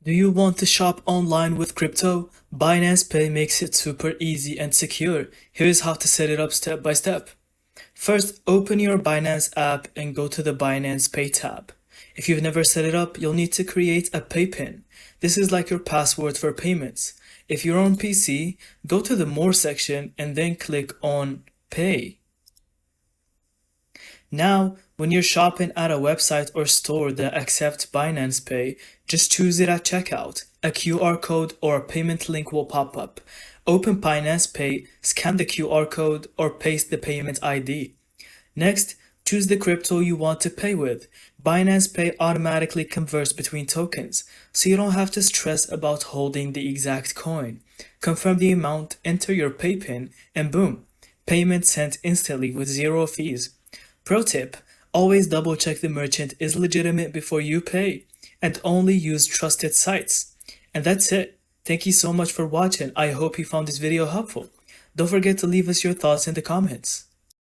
Do you want to shop online with crypto? Binance Pay makes it super easy and secure. Here's how to set it up step by step. First, open your Binance app and go to the Binance Pay tab. If you've never set it up, you'll need to create a pay pin. This is like your password for payments. If you're on PC, go to the More section and then click on Pay. Now, when you're shopping at a website or store that accepts Binance Pay, just choose it at checkout. A QR code or a payment link will pop up. Open Binance Pay, scan the QR code, or paste the payment ID. Next, choose the crypto you want to pay with. Binance Pay automatically converts between tokens, so you don't have to stress about holding the exact coin. Confirm the amount, enter your pay pin, and boom, payment sent instantly with zero fees. Pro tip, always double check the merchant is legitimate before you pay, and only use trusted sites. And that's it. Thank you so much for watching. I hope you found this video helpful. Don't forget to leave us your thoughts in the comments.